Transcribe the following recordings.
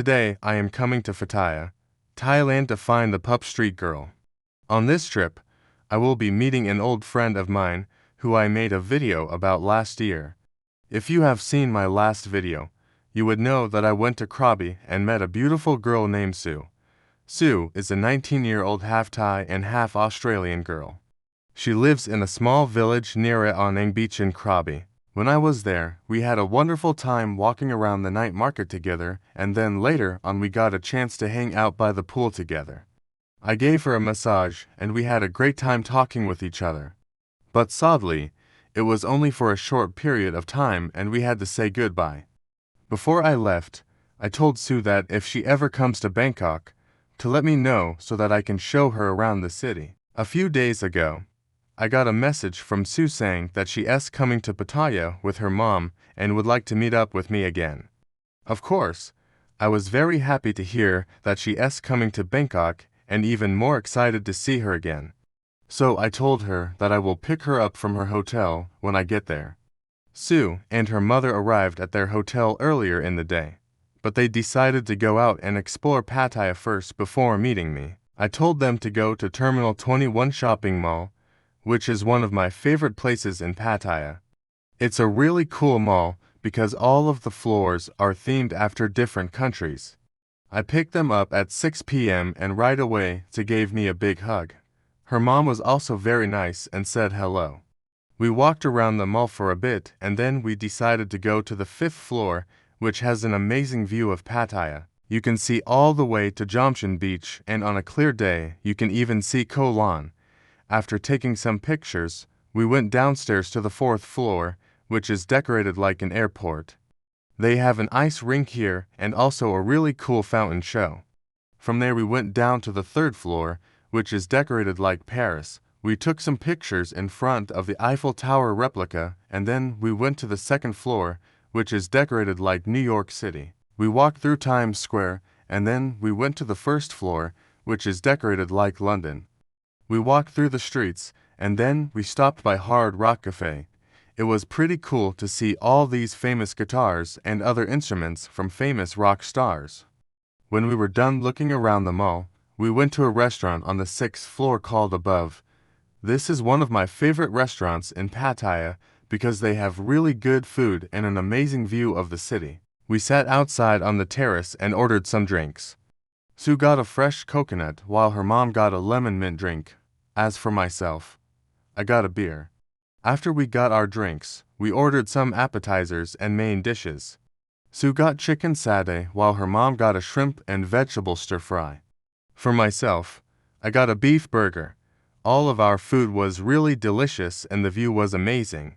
Today, I am coming to Phataya, Thailand to find the Pup Street Girl. On this trip, I will be meeting an old friend of mine who I made a video about last year. If you have seen my last video, you would know that I went to Krabi and met a beautiful girl named Sue. Sue is a 19-year-old half Thai and half Australian girl. She lives in a small village near Onang Beach in Krabi. When I was there, we had a wonderful time walking around the night market together, and then later on we got a chance to hang out by the pool together. I gave her a massage, and we had a great time talking with each other. But sadly, it was only for a short period of time and we had to say goodbye. Before I left, I told Sue that if she ever comes to Bangkok, to let me know so that I can show her around the city. A few days ago, I got a message from Sue saying that she is coming to Phataya with her mom and would like to meet up with me again. Of course, I was very happy to hear that she is coming to Bangkok and even more excited to see her again. So I told her that I will pick her up from her hotel when I get there. Sue and her mother arrived at their hotel earlier in the day, but they decided to go out and explore Phataya first before meeting me. I told them to go to Terminal 21 Shopping Mall, which is one of my favorite places in Phataya. It's a really cool mall because all of the floors are themed after different countries. I picked them up at 6 p.m. and right away they gave me a big hug. Her mom was also very nice and said hello. We walked around the mall for a bit and then we decided to go to the 5th floor, which has an amazing view of Phataya. You can see all the way to Jomtien Beach, and on a clear day you can even see Koh Lan. After taking some pictures, we went downstairs to the 4th floor, which is decorated like an airport. They have an ice rink here and also a really cool fountain show. From there we went down to the 3rd floor, which is decorated like Paris. We took some pictures in front of the Eiffel Tower replica, and then we went to the 2nd floor, which is decorated like New York City. We walked through Times Square, and then we went to the 1st floor, which is decorated like London. We walked through the streets, and then we stopped by Hard Rock Cafe. It was pretty cool to see all these famous guitars and other instruments from famous rock stars. When we were done looking around the mall, we went to a restaurant on the 6th floor called Above. This is one of my favorite restaurants in Phataya because they have really good food and an amazing view of the city. We sat outside on the terrace and ordered some drinks. Sue got a fresh coconut while her mom got a lemon mint drink. As for myself, I got a beer. After we got our drinks, we ordered some appetizers and main dishes. Sue got chicken satay while her mom got a shrimp and vegetable stir-fry. For myself, I got a beef burger. All of our food was really delicious and the view was amazing.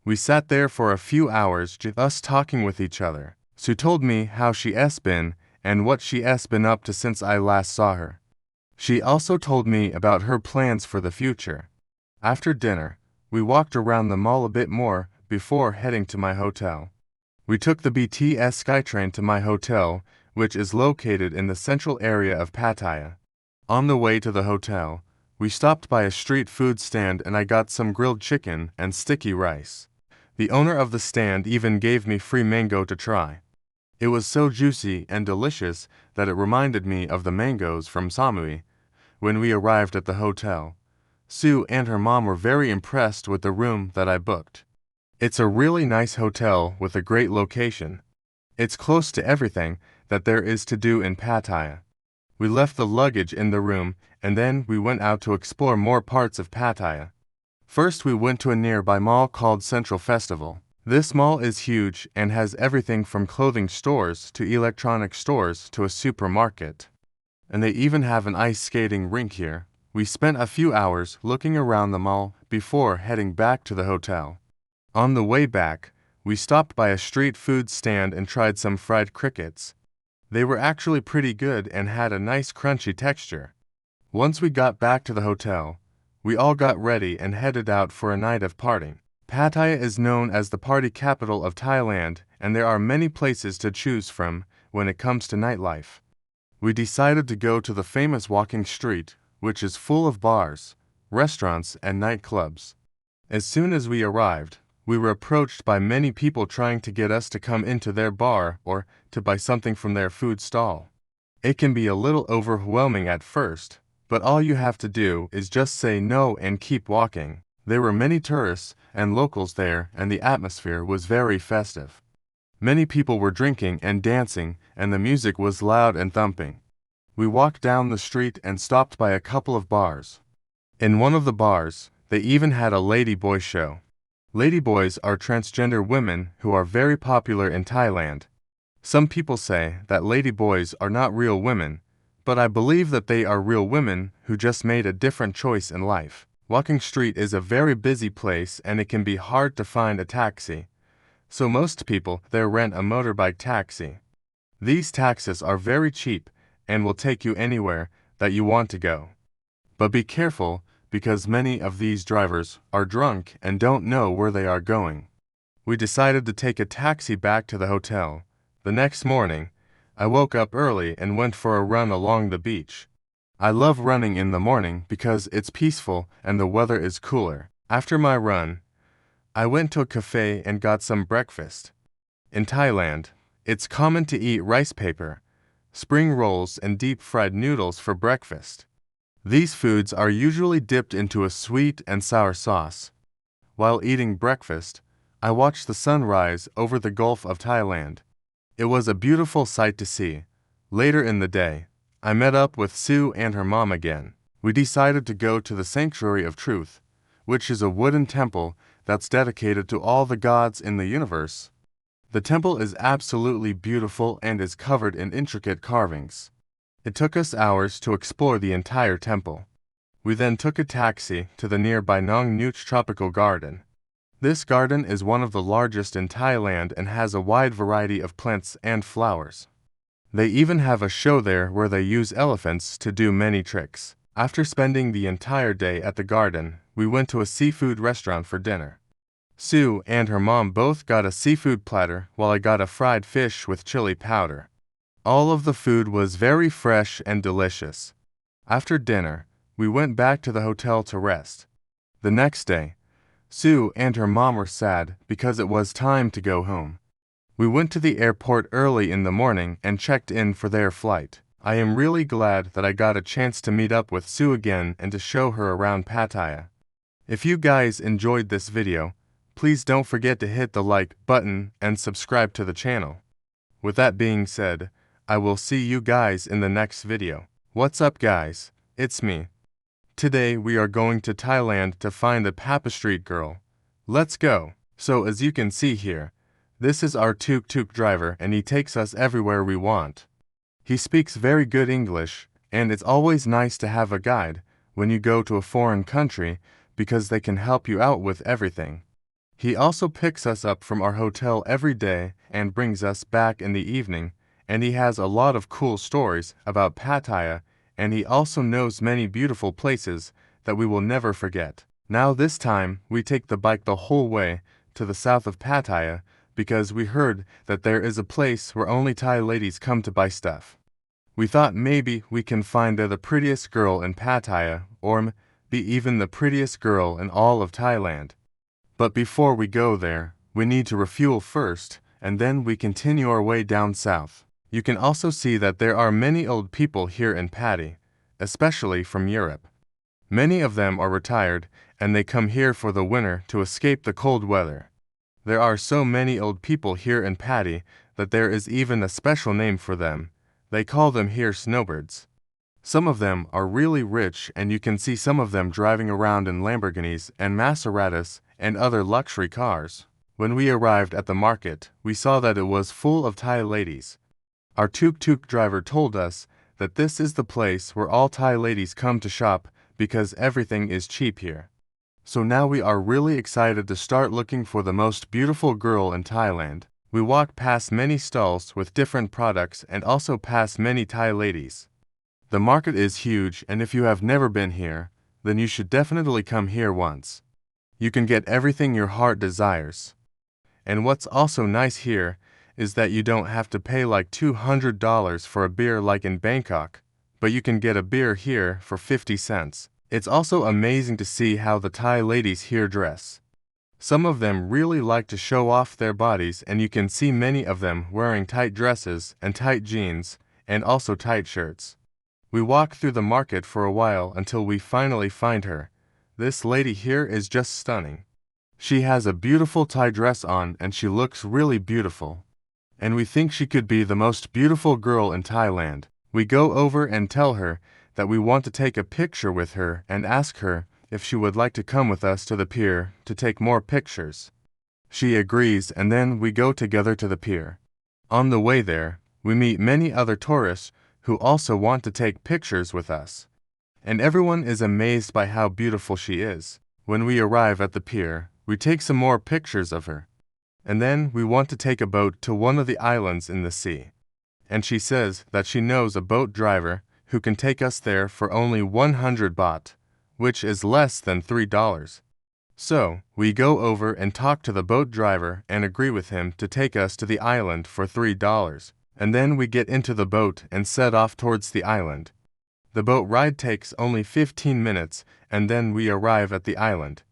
We sat there for a few hours just us talking with each other. Sue told me how she has been and what she has been up to since I last saw her. She also told me about her plans for the future. After dinner, we walked around the mall a bit more before heading to my hotel. We took the BTS SkyTrain to my hotel, which is located in the central area of Phataya. On the way to the hotel, we stopped by a street food stand and I got some grilled chicken and sticky rice. The owner of the stand even gave me free mango to try. It was so juicy and delicious that it reminded me of the mangoes from Samui. When we arrived at the hotel, Sue and her mom were very impressed with the room that I booked. It's a really nice hotel with a great location. It's close to everything that there is to do in Phataya. We left the luggage in the room and then we went out to explore more parts of Phataya. First we went to a nearby mall called Central Festival. This mall is huge and has everything from clothing stores to electronic stores to a supermarket. And they even have an ice skating rink here. We spent a few hours looking around the mall before heading back to the hotel. On the way back, we stopped by a street food stand and tried some fried crickets. They were actually pretty good and had a nice crunchy texture. Once we got back to the hotel, we all got ready and headed out for a night of partying. Phataya is known as the party capital of Thailand, and there are many places to choose from when it comes to nightlife. We decided to go to the famous walking street, which is full of bars, restaurants, and nightclubs. As soon as we arrived, we were approached by many people trying to get us to come into their bar or to buy something from their food stall. It can be a little overwhelming at first, but all you have to do is just say no and keep walking. There were many tourists and locals there, and the atmosphere was very festive. Many people were drinking and dancing, and the music was loud and thumping. We walked down the street and stopped by a couple of bars. In one of the bars, they even had a ladyboy show. Ladyboys are transgender women who are very popular in Thailand. Some people say that ladyboys are not real women, but I believe that they are real women who just made a different choice in life. Walking Street is a very busy place and it can be hard to find a taxi, so most people there rent a motorbike taxi. These taxis are very cheap and will take you anywhere that you want to go. But be careful because many of these drivers are drunk and don't know where they are going. We decided to take a taxi back to the hotel. The next morning, I woke up early and went for a run along the beach. I love running in the morning because it's peaceful and the weather is cooler. After my run, I went to a cafe and got some breakfast. In Thailand, it's common to eat rice paper, spring rolls, and deep-fried noodles for breakfast. These foods are usually dipped into a sweet and sour sauce. While eating breakfast, I watched the sun rise over the Gulf of Thailand. It was a beautiful sight to see. Later in the day, I met up with Sue and her mom again. We decided to go to the Sanctuary of Truth, which is a wooden temple that's dedicated to all the gods in the universe. The temple is absolutely beautiful and is covered in intricate carvings. It took us hours to explore the entire temple. We then took a taxi to the nearby Nong Nuch Tropical Garden. This garden is one of the largest in Thailand and has a wide variety of plants and flowers. They even have a show there where they use elephants to do many tricks. After spending the entire day at the garden, we went to a seafood restaurant for dinner. Sue and her mom both got a seafood platter while I got a fried fish with chili powder. All of the food was very fresh and delicious. After dinner, we went back to the hotel to rest. The next day, Sue and her mom were sad because it was time to go home. We went to the airport early in the morning and checked in for their flight. I am really glad that I got a chance to meet up with Sue again and to show her around Phataya. If you guys enjoyed this video, please don't forget to hit the like button and subscribe to the channel. With that being said, I will see you guys in the next video. What's up guys, it's me. Today we are going to Thailand to find the Papa Street girl. Let's go. So as you can see here, this is our tuk-tuk driver and he takes us everywhere we want. He speaks very good English, and it's always nice to have a guide when you go to a foreign country because they can help you out with everything. He also picks us up from our hotel every day and brings us back in the evening, and he has a lot of cool stories about Phataya, and he also knows many beautiful places that we will never forget. Now this time, we take the bike the whole way to the south of Phataya because we heard that there is a place where only Thai ladies come to buy stuff. We thought maybe we can find the prettiest girl in Phataya or be even the prettiest girl in all of Thailand. But before we go there, we need to refuel first, and then we continue our way down south. You can also see that there are many old people here in Patti, especially from Europe. Many of them are retired, and they come here for the winter to escape the cold weather. There are so many old people here in Patti that there is even a special name for them. They call them here snowbirds. Some of them are really rich, and you can see some of them driving around in Lamborghinis and Maseratis and other luxury cars. When we arrived at the market, we saw that it was full of Thai ladies. Our tuk-tuk driver told us that this is the place where all Thai ladies come to shop because everything is cheap here. So now we are really excited to start looking for the most beautiful girl in Thailand. We walked past many stalls with different products and also past many Thai ladies. The market is huge, and if you have never been here, then you should definitely come here once. You can get everything your heart desires. And what's also nice here is that you don't have to pay like $200 for a beer like in Bangkok, but you can get a beer here for 50 cents. It's also amazing to see how the Thai ladies here dress. Some of them really like to show off their bodies, and you can see many of them wearing tight dresses and tight jeans and also tight shirts. We walk through the market for a while until we finally find her. This lady here is just stunning. She has a beautiful Thai dress on and she looks really beautiful. And we think she could be the most beautiful girl in Thailand. We go over and tell her that we want to take a picture with her and ask her if she would like to come with us to the pier to take more pictures. She agrees, and then we go together to the pier. On the way there, we meet many other tourists who also want to take pictures with us. And everyone is amazed by how beautiful she is. When we arrive at the pier, we take some more pictures of her. And then we want to take a boat to one of the islands in the sea. And she says that she knows a boat driver who can take us there for only 100 baht, which is less than $3. So, we go over and talk to the boat driver and agree with him to take us to the island for $3. And then we get into the boat and set off towards the island. The boat ride takes only 15 minutes, and then we arrive at the island.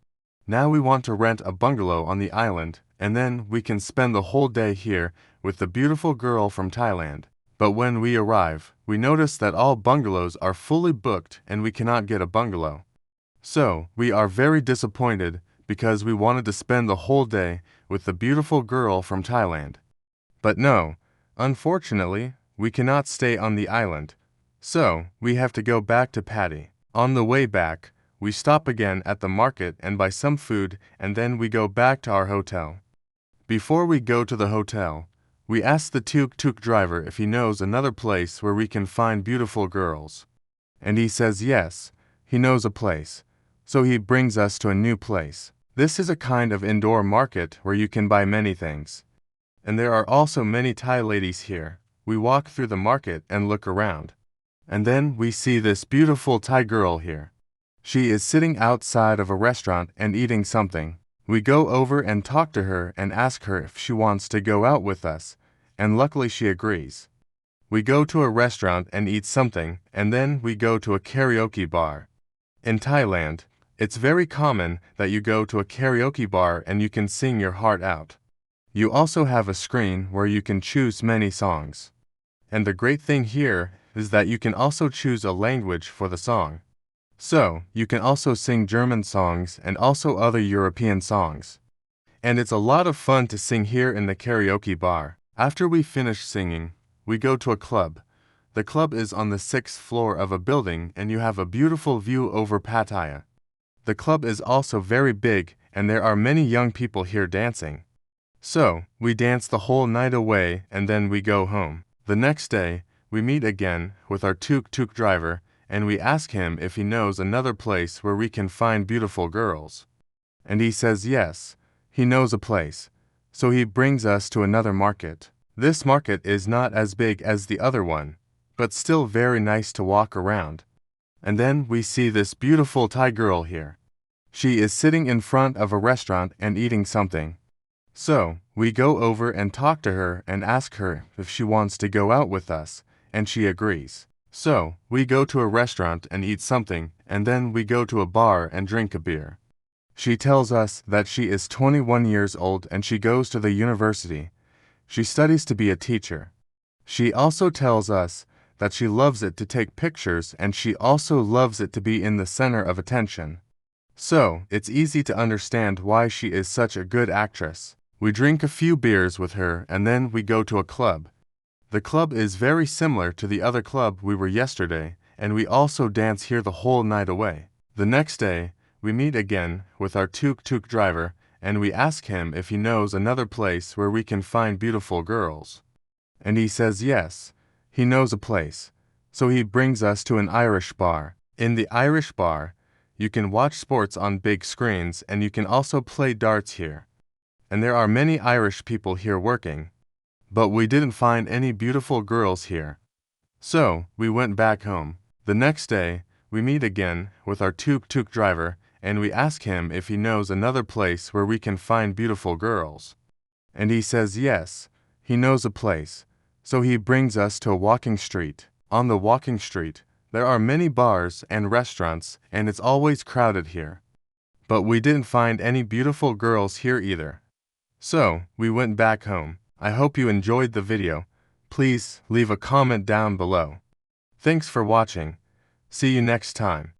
Now we want to rent a bungalow on the island, and then we can spend the whole day here with the beautiful girl from Thailand. But when we arrive, we notice that all bungalows are fully booked and we cannot get a bungalow. So, we are very disappointed because we wanted to spend the whole day with the beautiful girl from Thailand. But no, unfortunately, we cannot stay on the island. So, we have to go back to Phataya. On the way back, we stop again at the market and buy some food, and then we go back to our hotel. Before we go to the hotel, we ask the tuk-tuk driver if he knows another place where we can find beautiful girls. And he says yes, he knows a place. So he brings us to a new place. This is a kind of indoor market where you can buy many things. And there are also many Thai ladies here. We walk through the market and look around. And then we see this beautiful Thai girl here. She is sitting outside of a restaurant and eating something. We go over and talk to her and ask her if she wants to go out with us, and luckily she agrees. We go to a restaurant and eat something, and then we go to a karaoke bar. In Thailand, it's very common that you go to a karaoke bar and you can sing your heart out. You also have a screen where you can choose many songs. And the great thing here is that you can also choose a language for the song. So, you can also sing German songs and also other European songs. And it's a lot of fun to sing here in the karaoke bar. After we finish singing, we go to a club. The club is on the 6th floor of a building and you have a beautiful view over Phataya. The club is also very big and there are many young people here dancing. So, we dance the whole night away and then we go home. The next day, we meet again with our tuk-tuk driver and we ask him if he knows another place where we can find beautiful girls. And he says yes, he knows a place. So he brings us to another market. This market is not as big as the other one, but still very nice to walk around. And then we see this beautiful Thai girl here. She is sitting in front of a restaurant and eating something. So, we go over and talk to her and ask her if she wants to go out with us, and she agrees. So, we go to a restaurant and eat something, and then we go to a bar and drink a beer. She tells us that she is 21 years old and she goes to the university. She studies to be a teacher. She also tells us that she loves it to take pictures and she also loves it to be in the center of attention. So, it's easy to understand why she is such a good actress. We drink a few beers with her and then we go to a club. The club is very similar to the other club we were yesterday, and we also dance here the whole night away. The next day, we meet again with our tuk-tuk driver and we ask him if he knows another place where we can find beautiful girls. And he says yes, he knows a place. So he brings us to an Irish bar. In the Irish bar, you can watch sports on big screens and you can also play darts here. And there are many Irish people here working. But we didn't find any beautiful girls here. So, we went back home. The next day, we meet again with our tuk-tuk driver and we ask him if he knows another place where we can find beautiful girls. And he says yes, he knows a place. So he brings us to a walking street. On the walking street, there are many bars and restaurants and it's always crowded here. But we didn't find any beautiful girls here either. So, we went back home. I hope you enjoyed the video. Please leave a comment down below. Thanks for watching. See you next time.